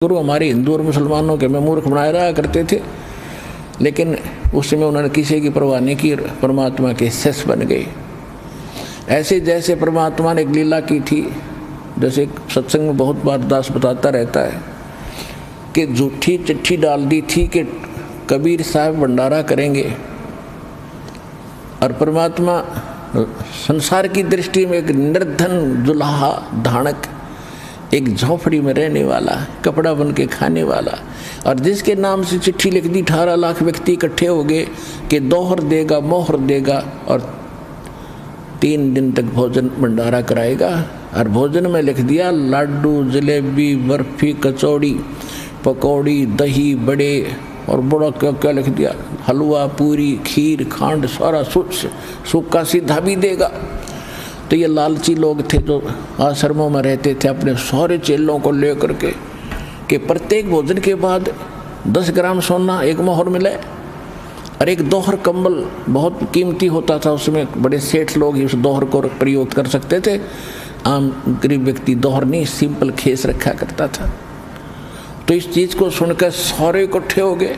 गुरु हमारे हिंदू और मुसलमानों के में मूर्ख बनाए रहा करते थे, लेकिन उस समय उन्होंने किसी की परवाह नहीं की, परमात्मा के शिष्य बन गए। ऐसे जैसे परमात्मा ने एक लीला की थी, जैसे सत्संग में बहुत बार दास बताता रहता है कि झूठी चिट्ठी डाल दी थी कि कबीर साहब भंडारा करेंगे, और परमात्मा संसार की दृष्टि में एक निर्धन दुल्हा धानक, एक झोपड़ी में रहने वाला, कपड़ा बन के खाने वाला, और जिसके नाम से चिट्ठी लिख दी 18 लाख व्यक्ति इकट्ठे हो गए कि दोहर देगा मोहर देगा और 3 दिन तक भोजन भंडारा कराएगा। और भोजन में लिख दिया लाडू, जलेबी, बर्फी, कचौड़ी, पकौड़ी, दही, बड़े और बड़ा क्या क्या लिख दिया, हलवा, पूरी, खीर, खांड, सारा सूखा सीधा भी देगा। तो ये लालची लोग थे जो आश्रमों में रहते थे, अपने सारे चेलों को लेकर के कि प्रत्येक भोजन के बाद 10 ग्राम सोना एक मोहर मिले, और एक दोहर कंबल बहुत कीमती होता था, उसमें बड़े सेठ लोग ही उस दोहर को प्रयोग कर सकते थे, आम गरीब व्यक्ति दोहर नहीं सिंपल खेस रखा करता था। तो इस चीज़ को सुनकर सारे इकट्ठे हो गए।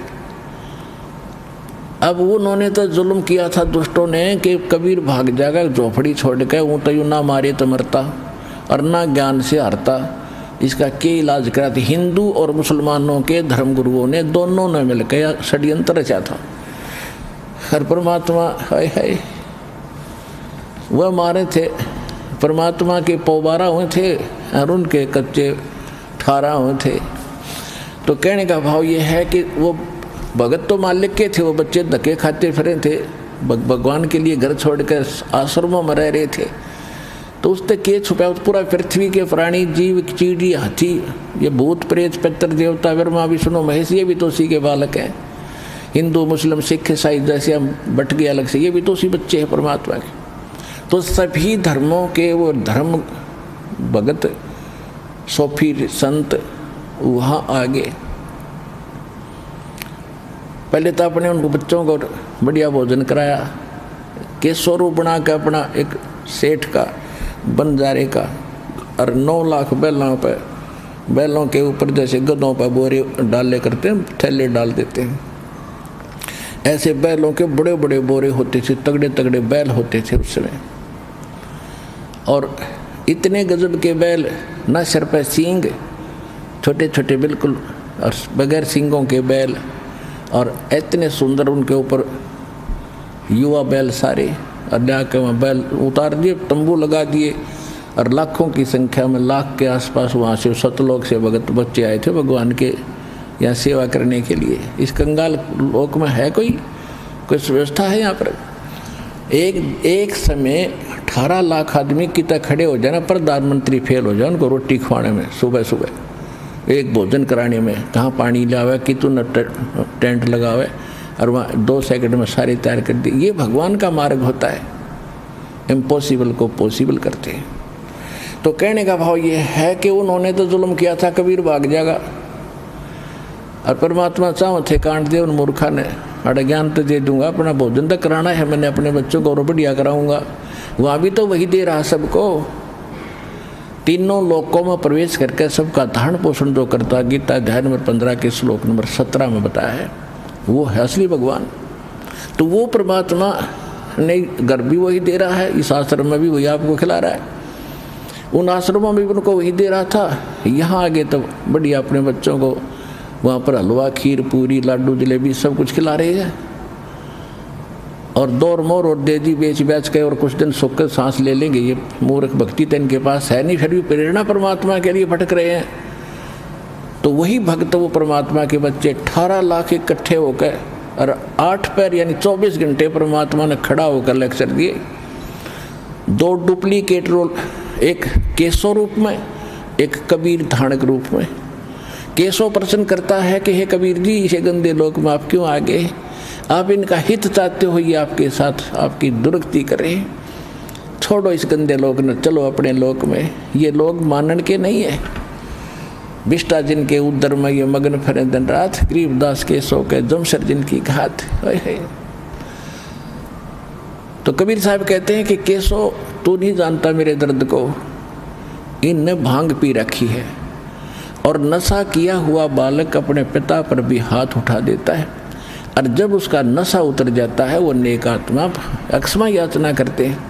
अब उन्होंने तो जुल्म किया था दुष्टों ने कि कबीर भाग जाएगा झोपड़ी छोड़ के, वो तो यूँ ना मारे तो मरता और ना ज्ञान से हारता, इसका क्या इलाज करा था। हिंदू और मुसलमानों के धर्मगुरुओं ने दोनों ने मिलकर षड्यंत्र रचा था। और परमात्मा हाय हाय वह मारे थे, परमात्मा के पौबारा हुए थे और उनके कच्चे 18 हुए थे। तो कहने का भाव ये है कि वो भगत तो मालिक के थे, वो बच्चे धक्के खाते फिरे थे, भगवान के लिए घर छोड़कर आश्रमों में रह रहे थे। तो उससे के छुपा, पूरा पृथ्वी के प्राणी जीव, चीड़ी, हाथी, ये भूत प्रेत पितर देवता ब्रह्मा विष्णु महेश, ये भी तो उसी के बालक हैं। हिंदू मुस्लिम सिख ईसाई जैसे हम बट गए अलग से, ये भी तो उसी बच्चे हैं परमात्मा के। तो सभी धर्मों के वो धर्म भगत सोफी संत वहाँ आ गए। पहले तो अपने उनको बच्चों को बढ़िया भोजन कराया, केसोरू बना के अपना एक सेठ का बंजारे का, और 9 लाख बैलों के ऊपर जैसे गधों पर बोरे डाले करते हैं, थैले डाल देते हैं, ऐसे बैलों के बड़े बड़े बोरे होते थे, तगड़े तगड़े बैल होते थे उस समय। और इतने गजब के बैल, न सिर पर सींग, छोटे छोटे बिल्कुल, और बगैर सींगों के बैल, और इतने सुंदर उनके ऊपर युवा बैल सारे, और जाके वहाँ बैल उतार दिए, तंबू लगा दिए, और लाखों की संख्या में, लाख के आसपास वहाँ से सतलोक से भगत बच्चे आए थे भगवान के यहाँ सेवा करने के लिए। इस कंगाल लोक में है कोई व्यवस्था है यहाँ पर? एक समय 18 लाख आदमी कितना खड़े हो जाए ना, प्रधानमंत्री फेल हो जाए उनको रोटी खवाने में, सुबह सुबह एक भोजन कराने में, कहाँ पानी लावे, कितना टेंट लगावे, और वहाँ 2 सेकंड में सारे तैयार कर दिए। ये भगवान का मार्ग होता है, इम्पॉसिबल को पॉसिबल करते हैं। तो कहने का भाव ये है कि उन्होंने तो जुल्म किया था, कबीर भाग जाएगा, और परमात्मा चाहो थे कांट दे उन मूर्खा ने, अरे ज्ञान तो दे दूंगा, अपना भोजन तो कराना है, मैंने अपने बच्चों को बढ़िया कराऊंगा। वहाँ भी तो वही दे रहा सबको, तीनों लोकों में प्रवेश करके सबका धारण पोषण जो करता, गीता अध्याय नंबर 15 के श्लोक नंबर 17 में बताया है, वो है असली भगवान। तो वो परमात्मा ने घर भी वही दे रहा है, इस आश्रम में भी वही आपको खिला रहा है, उन आश्रमों में भी उनको वही दे रहा था। यहाँ आगे तो बढ़िया अपने बच्चों को वहाँ पर हलवा, खीर, पूरी, लाडू, जलेबी सब कुछ खिला रहे हैं, और दौर मोर और दे दी बेच बेच के, और कुछ दिन सुख कर सांस ले लेंगे। ये मूर्ख भक्ति तो इनके पास है नहीं, फिर भी प्रेरणा परमात्मा के लिए भटक रहे हैं। तो वही भक्त वो परमात्मा के बच्चे 18 लाख इकट्ठे होकर, और 8 पैर यानी 24 घंटे परमात्मा ने खड़ा होकर लेक्चर दिए। 2 डुप्लीकेट रोल, एक केशव रूप में, एक कबीर धानक रूप में। केशव प्रश्न करता है कि हे कबीर जी, इसे गंदे लोक में आप क्यों आ गए? आप इनका हित चाहते हो, ये आपके साथ आपकी दुर्गति करें, छोड़ो इस गंदे लोक ने, चलो अपने लोक में। ये लोग मानन के नहीं है, विष्टा जिनके उदर में ये मगन फिरे दिन रात, गरीबदास के सो के जमशर जिनकी घात। तो कबीर साहब कहते हैं कि केशव तू नहीं जानता मेरे दर्द को, इनने भांग पी रखी है, और नशा किया हुआ बालक अपने पिता पर भी हाथ उठा देता है, और जब उसका नशा उतर जाता है वो नेक आत्मा अक्षमा याचना करते हैं।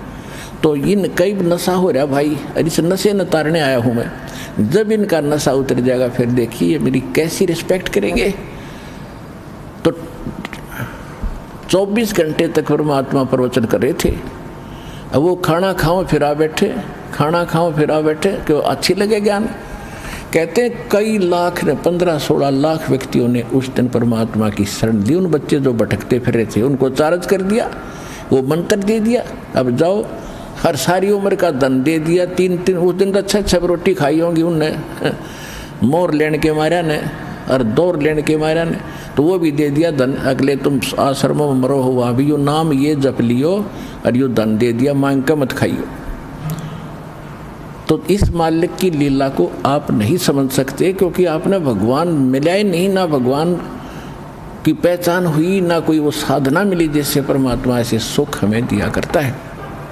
तो इन कई नशा हो रहा भाई, और इस नशे न तारने आया हूँ मैं। जब इनका नशा उतर जाएगा फिर देखिए मेरी कैसी रिस्पेक्ट करेंगे। तो 24 घंटे तक परमात्मा प्रवचन कर रहे थे। अब वो खाना खाओ फिरा बैठे, खाना खाओ फिरा बैठे कि अच्छी लगे ज्ञान। कहते हैं कई लाख ने 15-16 लाख व्यक्तियों ने उस दिन परमात्मा की शरण ली। उन बच्चे जो भटकते फिर रहे थे उनको चार्ज कर दिया, वो मंत्र दे दिया, अब जाओ, हर सारी उम्र का धन दे दिया। 3 उस दिन तो 6 रोटी खाई होंगी उनने, मोर लेने के मारा ने और दौर लेने के मारा ने, तो वो भी दे दिया धन। अगले तुम आश्रमों में मरो हुआ भी यो नाम ये जप लियो और यो धन दे दिया, मांग का मत खाइयो। तो इस मालिक की लीला को आप नहीं समझ सकते, क्योंकि आपने भगवान मिला ही नहीं, ना भगवान की पहचान हुई, ना कोई वो साधना मिली जिससे परमात्मा ऐसे सुख हमें दिया करता है।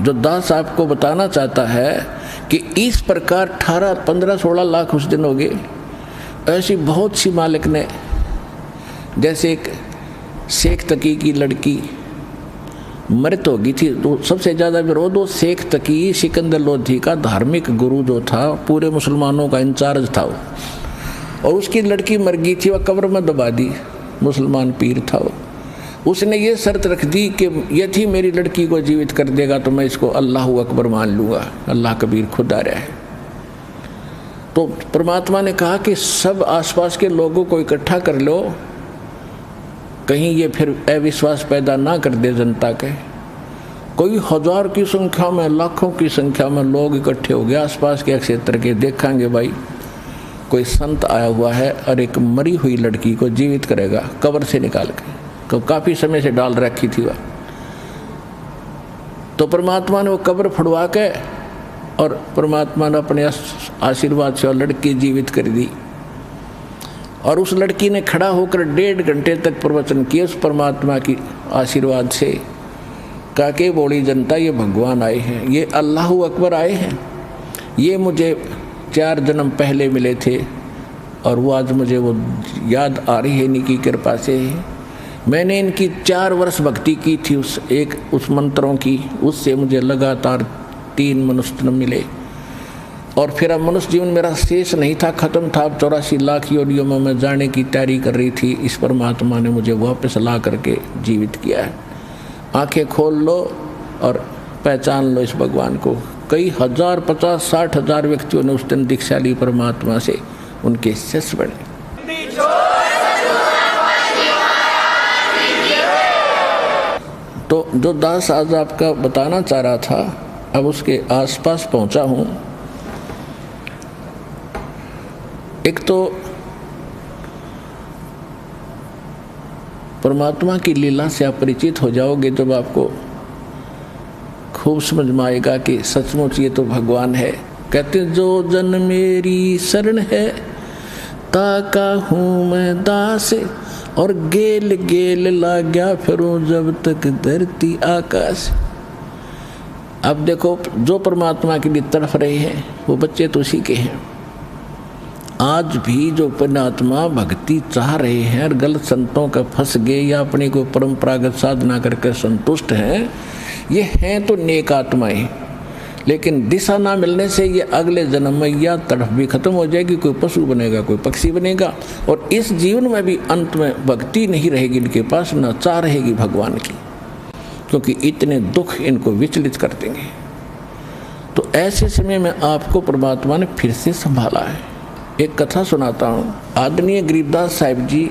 जो दास आपको बताना चाहता है कि इस प्रकार 18, 15, 16 लाख उस दिन हो गए। ऐसी बहुत सी मालिक ने, जैसे एक शेख तकी की लड़की मृत हो गई थी, तो सबसे ज़्यादा विरोध वो शेख तकी सिकंदर लोधी का धार्मिक गुरु जो था, पूरे मुसलमानों का इंचार्ज था वो, और उसकी लड़की मर गई थी, वह कब्र में दबा दी। मुसलमान पीर था वो। उसने ये शर्त रख दी कि यदि मेरी लड़की को जीवित कर देगा तो मैं इसको अल्लाह अकबर मान लूँगा, अल्लाह कबीर खुद आ रहा है। तो परमात्मा ने कहा कि सब आसपास के लोगों को इकट्ठा कर लो, कहीं ये फिर अविश्वास पैदा ना कर दे जनता के। कोई 1000 की संख्या में, लाखों की संख्या में लोग इकट्ठे हो गए आसपास के क्षेत्र के। देखेंगे भाई कोई संत आया हुआ है और एक मरी हुई लड़की को जीवित करेगा कब्र से निकाल के, तो काफ़ी समय से डाल रखी थी वह। तो परमात्मा ने वो कब्र फड़वा के और परमात्मा ने अपने आशीर्वाद से और लड़की जीवित कर दी। और उस लड़की ने खड़ा होकर 1.5 घंटे तक प्रवचन किए उस परमात्मा की आशीर्वाद से। कहा कि बोली जनता ये भगवान आए हैं, ये अल्लाह अकबर आए हैं, ये मुझे 4 जन्म पहले मिले थे और वो आज मुझे वो याद आ रही है इनकी कृपा से। मैंने इनकी 4 वर्ष भक्ति की थी उस मंत्रों की, उससे मुझे लगातार 3 मनुष्य जन्म मिले। और फिर अब मनुष्य जीवन मेरा शेष नहीं था, ख़त्म था। अब 84 लाख योनियों में मैं जाने की तैयारी कर रही थी। इस परमात्मा ने मुझे वापस ला करके जीवित किया है। आंखें खोल लो और पहचान लो इस भगवान को। कई हजार, 50, 60 हजार व्यक्तियों ने उस दिन दीक्षा ली परमात्मा से, उनके शिष्य बने। तो जो दास आज आपका बताना चाह रहा था, अब उसके आसपास पहुंचा हूं। एक तो परमात्मा की लीला से आप परिचित हो जाओगे जब आपको खूब समझ में आएगा कि सचमुच ये तो भगवान है। कहते जो जन मेरी शरण है ताका हूँ मैं दास, और गेल गेल लाग्या फिरूं जब तक धरती आकाश। अब देखो जो परमात्मा के लिए तड़फ रहे हैं वो बच्चे तो उसी के हैं। आज भी जो पुण्यात्मा भक्ति चाह रहे हैं और गलत संतों का फंस गए या अपने को परंपरागत साधना करके संतुष्ट हैं, ये हैं तो नेक आत्माएं, लेकिन दिशा ना मिलने से ये अगले जन्म में या तड़फ भी खत्म हो जाएगी, कोई पशु बनेगा, कोई पक्षी बनेगा, और इस जीवन में भी अंत में भक्ति नहीं रहेगी इनके पास, न चाह रहेगी भगवान की, क्योंकि इतने दुख इनको विचलित कर देंगे। तो ऐसे समय में आपको परमात्मा ने फिर से संभाला है। एक कथा सुनाता हूँ। आदरणीय गरीबदास साहिब जी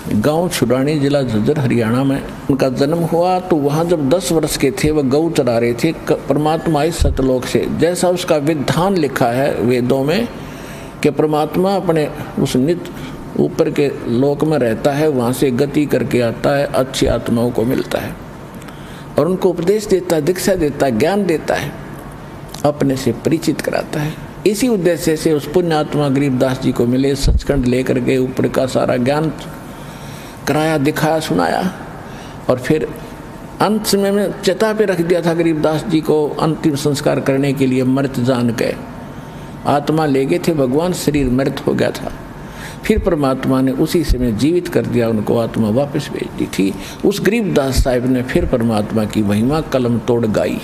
गांव छुड़ानी, जिला झज्जर, हरियाणा में उनका जन्म हुआ। तो वहाँ जब 10 वर्ष के थे वह गऊ चरा रहे थे। परमात्मा इस सतलोक से, जैसा उसका विधान लिखा है वेदों में कि परमात्मा अपने उस नित्य ऊपर के लोक में रहता है, वहाँ से गति करके आता है, अच्छी आत्माओं को मिलता है और उनको उपदेश देता है, दीक्षा देता है, ज्ञान देता है, अपने से परिचित कराता है। इसी उद्देश्य से उस पुण्यात्मा गरीबदास जी को मिले, सचखंड लेकर के ऊपर का सारा ज्ञान कराया, दिखाया, सुनाया। और फिर अंत समय में चिता पे रख दिया था गरीबदास जी को अंतिम संस्कार करने के लिए। मृत जान के आत्मा ले गए थे भगवान, शरीर मृत हो गया था। फिर परमात्मा ने उसी समय जीवित कर दिया, उनको आत्मा वापस भेज दी थी। उस गरीबदास साहिब ने फिर परमात्मा की महिमा कलम तोड़ गाई।